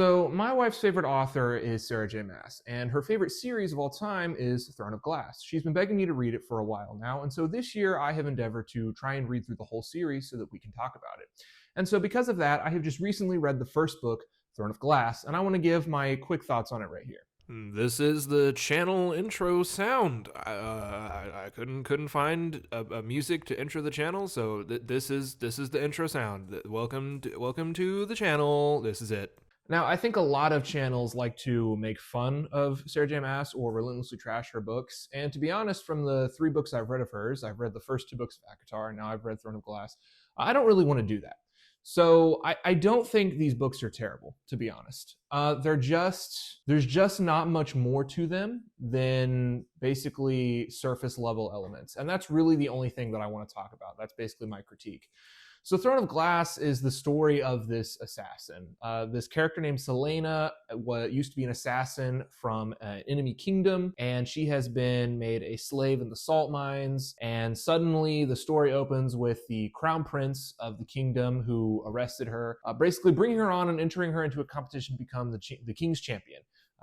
So my wife's favorite author is Sarah J. Maas, and her favorite series of all time is Throne of Glass. She's been begging me to read it for a while now, and so this year I have endeavored to try and read through the whole series so that we can talk about it. And so because of that, I have just recently read the first book, Throne of Glass, and I want to give my quick thoughts on it right here. This is the channel intro sound. I couldn't find a music to intro the channel, so this is the intro sound. Welcome to the channel. This is it. Now, I think a lot of channels like to make fun of Sarah J. Maas or relentlessly trash her books. And to be honest, from the 3 books I've read of hers, I've read the first 2 books of ACOTAR, and now I've read Throne of Glass. I don't really want to do that. So I don't think these books are terrible, to be honest. There's just not much more to them than basically surface level elements. And that's really the only thing that I want to talk about. That's basically my critique. So Throne of Glass is the story of this assassin. This character named Selena used to be an assassin from an enemy kingdom, and she has been made a slave in the salt mines, and suddenly the story opens with the crown prince of the kingdom who arrested her, basically bringing her on and entering her into a competition to become the king's champion.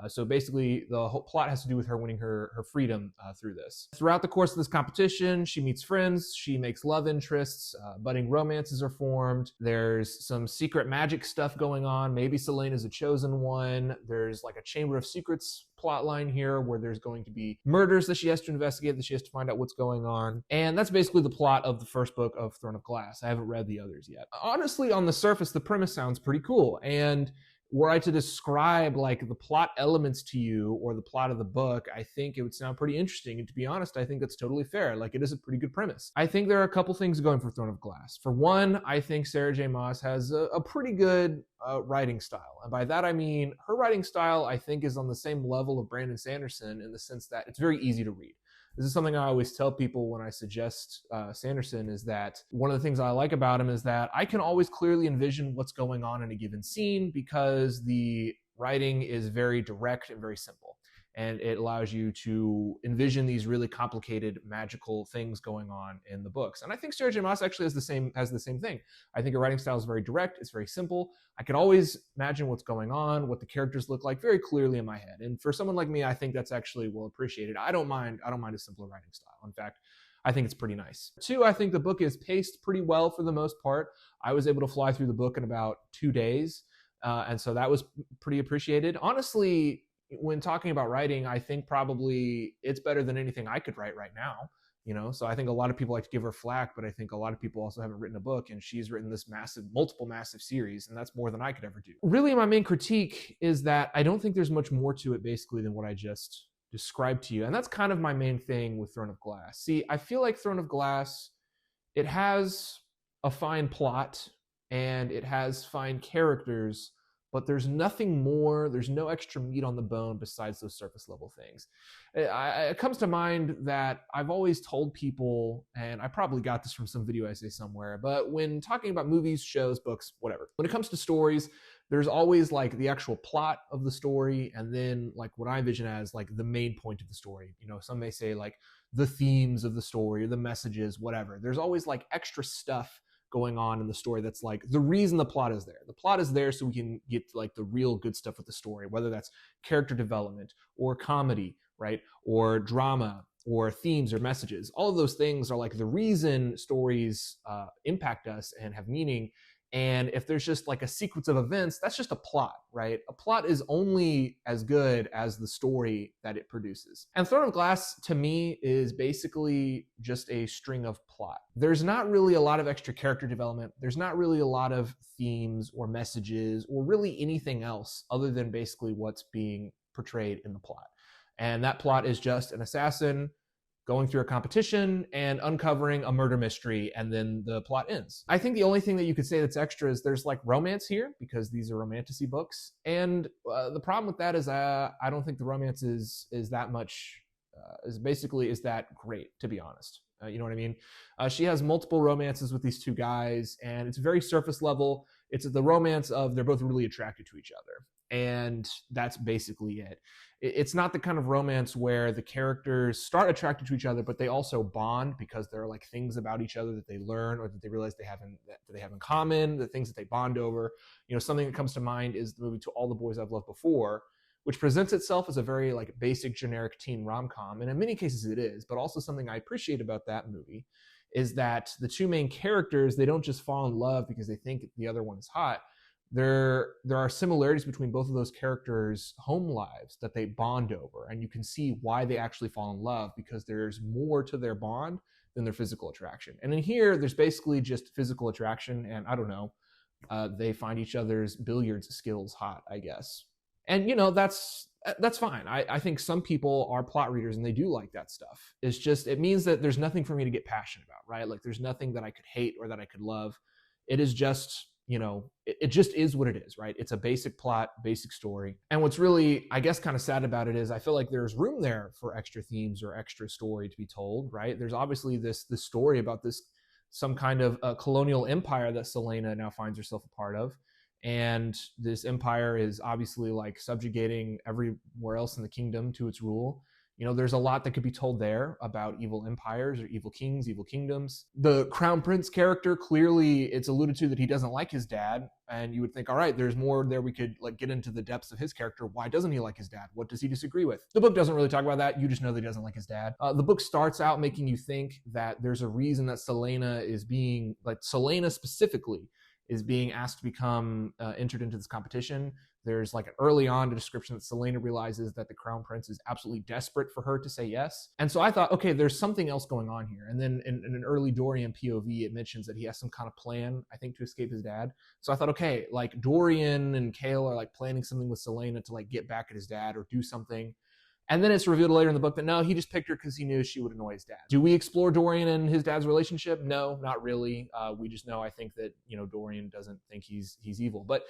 So basically, the whole plot has to do with her winning her freedom through this. Throughout the course of this competition, she meets friends, she makes love interests, budding romances are formed, there's some secret magic stuff going on, maybe Selena's a chosen one, there's like a Chamber of Secrets plot line here where there's going to be murders that she has to investigate, that she has to find out what's going on. And that's basically the plot of the first book of Throne of Glass. I haven't read the others yet. Honestly, on the surface, the premise sounds pretty cool. And were I to describe like the plot elements to you or the plot of the book, I think it would sound pretty interesting. And to be honest, I think that's totally fair. Like, it is a pretty good premise. I think there are a couple things going for Throne of Glass. For one, I think Sarah J. Maas has a pretty good writing style. And by that, I mean her writing style, I think, is on the same level of Brandon Sanderson in the sense that it's very easy to read. This is something I always tell people when I suggest Sanderson, is that one of the things I like about him is that I can always clearly envision what's going on in a given scene because the writing is very direct and very simple. And it allows you to envision these really complicated magical things going on in the books. And I think Sarah J. Maas actually has the same thing. I think her writing style is very direct, it's very simple. I can always imagine what's going on, what the characters look like very clearly in my head. And for someone like me, I think that's actually well appreciated. I don't mind a simpler writing style. In fact, I think it's pretty nice. 2, I think the book is paced pretty well for the most part. I was able to fly through the book in about 2 days. And so that was pretty appreciated. Honestly, when talking about writing, I think probably it's better than anything I could write right now. So I think a lot of people like to give her flack, but I think a lot of people also haven't written a book, and she's written this multiple massive series, and that's more than I could ever do. Really, my main critique is that I don't think there's much more to it basically than what I just described to you. And that's kind of my main thing with Throne of Glass. See, I feel like Throne of Glass, it has a fine plot and it has fine characters, but there's nothing more, there's no extra meat on the bone besides those surface level things. It comes to mind that I've always told people, and I probably got this from some video essay somewhere, but when talking about movies, shows, books, whatever, when it comes to stories, there's always like the actual plot of the story, and then like what I envision as like the main point of the story. Some may say like the themes of the story or the messages, whatever. There's always like extra stuff going on in the story that's like the reason the plot is there. The plot is there so we can get like the real good stuff with the story, whether that's character development or comedy, right? Or drama or themes or messages. All of those things are like the reason stories impact us and have meaning. And if there's just like a sequence of events, that's just a plot, right? A plot is only as good as the story that it produces. And Throne of Glass, to me, is basically just a string of plot. There's not really a lot of extra character development. There's not really a lot of themes or messages or really anything else other than basically what's being portrayed in the plot. And that plot is just an assassin going through a competition and uncovering a murder mystery, and then the plot ends. I think the only thing that you could say that's extra is there's like romance here, because these are romantasy books. And the problem with that is I don't think the romance is that much, is that great, to be honest. You know what I mean? She has multiple romances with these 2 guys, and it's very surface level. It's the romance of they're both really attracted to each other. And that's basically it. It's not the kind of romance where the characters start attracted to each other, but they also bond because there are like things about each other that they learn or that they realize that they have in common, the things that they bond over. Something that comes to mind is the movie To All the Boys I've Loved Before, which presents itself as a very like basic generic teen rom-com, and in many cases it is. But also something I appreciate about that movie is that the two main characters, they don't just fall in love because they think the other one is hot. There are similarities between both of those characters' home lives that they bond over, and you can see why they actually fall in love because there's more to their bond than their physical attraction. And in here, there's basically just physical attraction, and I don't know, they find each other's billiards skills hot, I guess. And that's fine. I think some people are plot readers and they do like that stuff. It means that there's nothing for me to get passionate about, right? Like there's nothing that I could hate or that I could love. It is just, it just is what it is, right? It's a basic plot, basic story. And what's really, I guess, kind of sad about it is I feel like there's room there for extra themes or extra story to be told, right? There's obviously this story about some kind of colonial empire that Selena now finds herself a part of. And this empire is obviously like subjugating everywhere else in the kingdom to its rule. There's a lot that could be told there about evil empires or evil kings, evil kingdoms. The Crown Prince character, clearly it's alluded to that he doesn't like his dad. And you would think, all right, there's more there. We could like get into the depths of his character. Why doesn't he like his dad? What does he disagree with? The book doesn't really talk about that. You just know that he doesn't like his dad. The book starts out making you think that there's a reason that Selena specifically is being asked to become entered into this competition. There's like an early on description that Selena realizes that the Crown Prince is absolutely desperate for her to say yes. And so I thought, okay, there's something else going on here. And then in an early Dorian POV, it mentions that he has some kind of plan, I think, to escape his dad. So I thought, okay, like Dorian and Kale are like planning something with Selena to like get back at his dad or do something. And then it's revealed later in the book that no, he just picked her because he knew she would annoy his dad. Do we explore Dorian and his dad's relationship? No, not really. We just know, I think, that Dorian doesn't think he's evil. But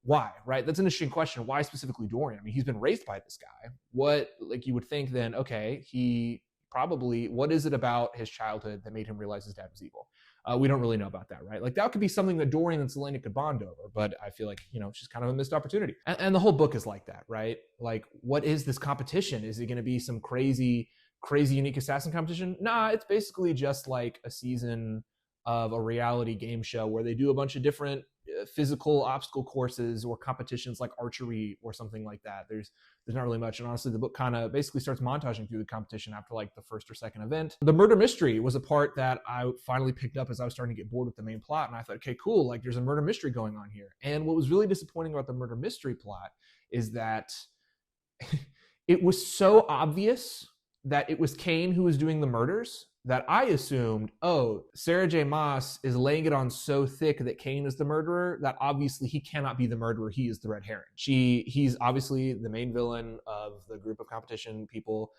why? Right? That's an interesting question. Why specifically Dorian? I mean, he's been raised by this guy. What, like, you would think then? Okay, what is it about his childhood that made him realize his dad was evil? We don't really know about that, right? Like that could be something that Dorian and Selena could bond over, but I feel like, it's just kind of a missed opportunity. And the whole book is like that, right? Like, what is this competition? Is it going to be some crazy unique assassin competition? Nah, it's basically just like a season of a reality game show where they do a bunch of different physical obstacle courses or competitions like archery or something like that. There's not really much. And honestly, the book kind of basically starts montaging through the competition after like the first or second event. The murder mystery was a part that I finally picked up as I was starting to get bored with the main plot. And I thought, okay, cool. Like there's a murder mystery going on here. And what was really disappointing about the murder mystery plot is that it was so obvious that it was Kane who was doing the murders that I assumed, Sarah J. Maas is laying it on so thick that Kane is the murderer that obviously he cannot be the murderer. He is the red herring. He's obviously the main villain of the group of competition people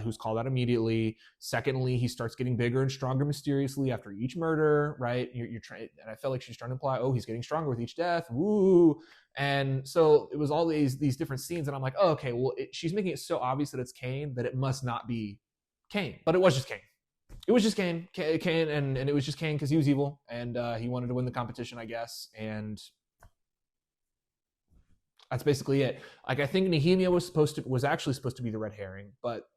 who's called out immediately. Secondly, he starts getting bigger and stronger mysteriously after each murder, right? You're trying, and I felt like she's trying to imply, he's getting stronger with each death. Woo! And so it was all these different scenes, and I'm like, okay, well, she's making it so obvious that it's Kane that it must not be Kane, but it was just Kane. It was just Kane, and it was just Kane because he was evil and he wanted to win the competition, I guess. And that's basically it. Like I think Nehemia was actually supposed to be the red herring, but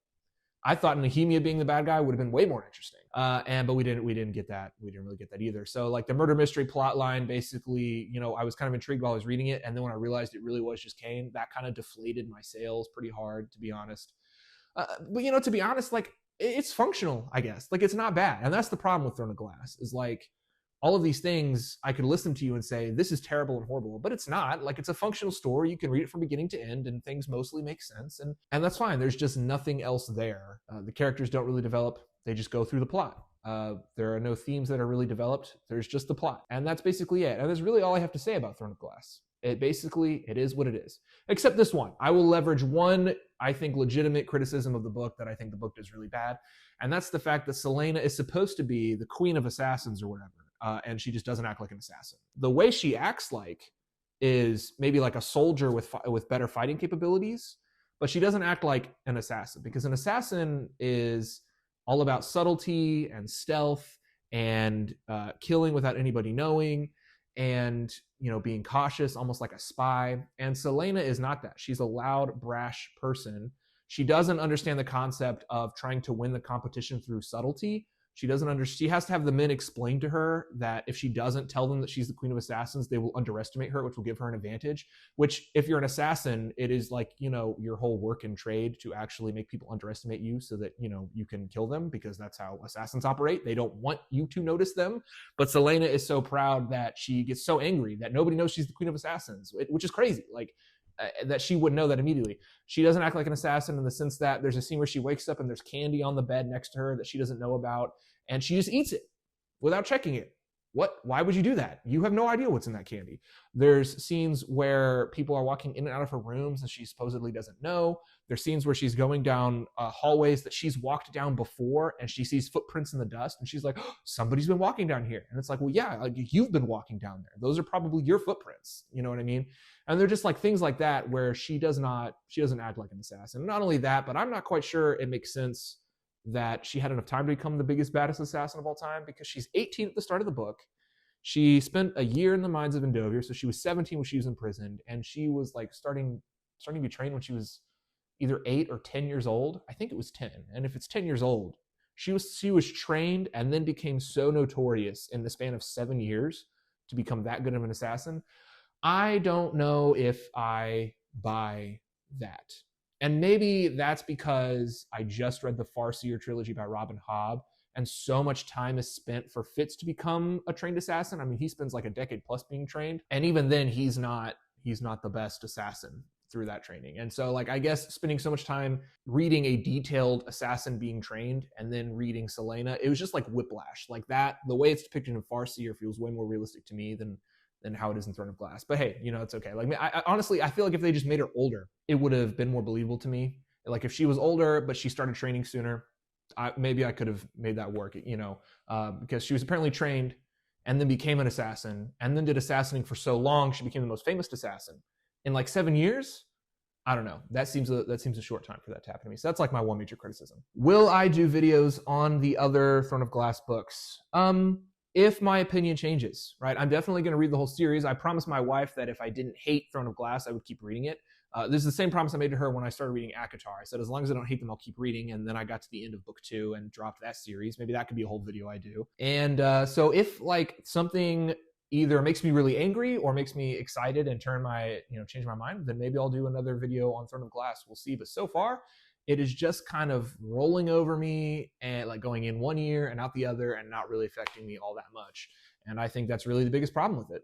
I thought Nehemia being the bad guy would have been way more interesting. But we didn't get that. We didn't really get that either. So like the murder mystery plot line, basically, I was kind of intrigued while I was reading it, and then when I realized it really was just Kane, that kind of deflated my sails pretty hard, to be honest. But to be honest, like it's functional, I guess. Like it's not bad, and that's the problem with Throne of Glass. Is like all of these things, I could listen to you and say this is terrible and horrible, but it's not. Like it's a functional story. You can read it from beginning to end, and things mostly make sense, and that's fine. There's just nothing else there. The characters don't really develop. They just go through the plot. There are no themes that are really developed. There's just the plot, and that's basically it. And that's really all I have to say about Throne of Glass. It is what it is. Except this one. I will leverage one, I think, legitimate criticism of the book that I think the book does really bad. And that's the fact that Selena is supposed to be the queen of assassins or whatever. And she just doesn't act like an assassin. The way she acts like is maybe like a soldier with better fighting capabilities, but she doesn't act like an assassin, because an assassin is all about subtlety and stealth and killing without anybody knowing. and, being cautious, almost like a spy. And Selena is not that. She's a loud, brash person. She doesn't understand the concept of trying to win the competition through subtlety. She doesn't understand. She has to have the men explain to her that if she doesn't tell them that she's the queen of assassins, they will underestimate her, which will give her an advantage. Which, if you're an assassin, it is like, your whole work and trade to actually make people underestimate you so that, you can kill them, because that's how assassins operate. They don't want you to notice them. But Selena is so proud that she gets so angry that nobody knows she's the queen of assassins, which is crazy. Like, that she would know that immediately. She doesn't act like an assassin in the sense that there's a scene where she wakes up and there's candy on the bed next to her that she doesn't know about, and she just eats it without checking it. Why would you do that? You have no idea what's in that candy. There's scenes where people are walking in and out of her rooms and she supposedly doesn't know. There's scenes where she's going down hallways that she's walked down before, and she sees footprints in the dust, and she's like, oh, somebody's been walking down here. And it's like, well, yeah, like, you've been walking down there. Those are probably your footprints. You know what I mean? And they're just like things like that where she doesn't act like an assassin. Not only that, but I'm not quite sure it makes sense that she had enough time to become the biggest, baddest assassin of all time, because she's 18 at the start of the book. She spent a year in the mines of Endovir, so she was 17 when she was imprisoned, and she was like starting to be trained when she was either 8 or 10 years old. I think it was 10. And if it's 10 years old, she was trained and then became so notorious in the span of 7 years to become that good of an assassin. I don't know if I buy that. And maybe that's because I just read the Farseer trilogy by Robin Hobb, and so much time is spent for Fitz to become a trained assassin. I mean, he spends like a decade plus being trained, and even then he's not the best assassin through that training. And so, like, I guess spending so much time reading a detailed assassin being trained and then reading Selena, it was just like whiplash. Like, that, the way it's depicted in Farseer feels way more realistic to me than how it is in Throne of Glass. But hey, it's okay. Like, I honestly, I feel like if they just made her older, it would have been more believable to me. Like, if she was older, but she started training sooner, maybe I could have made that work, because she was apparently trained and then became an assassin and then did assassinating for so long, she became the most famous assassin in like 7 years. I don't know. That seems a short time for that to happen to me. So that's like my one major criticism. Will I do videos on the other Throne of Glass books? If my opinion changes, right? I'm definitely going to read the whole series. I promised my wife that if I didn't hate Throne of Glass, I would keep reading it. This is the same promise I made to her when I started reading ACOTAR. I said, as long as I don't hate them, I'll keep reading. And then I got to the end of book 2 and dropped that series. Maybe that could be a whole video I do. And so if like something either makes me really angry or makes me excited and change my mind, then maybe I'll do another video on Throne of Glass. We'll see. But so far, it is just kind of rolling over me and like going in one ear and out the other and not really affecting me all that much. And I think that's really the biggest problem with it.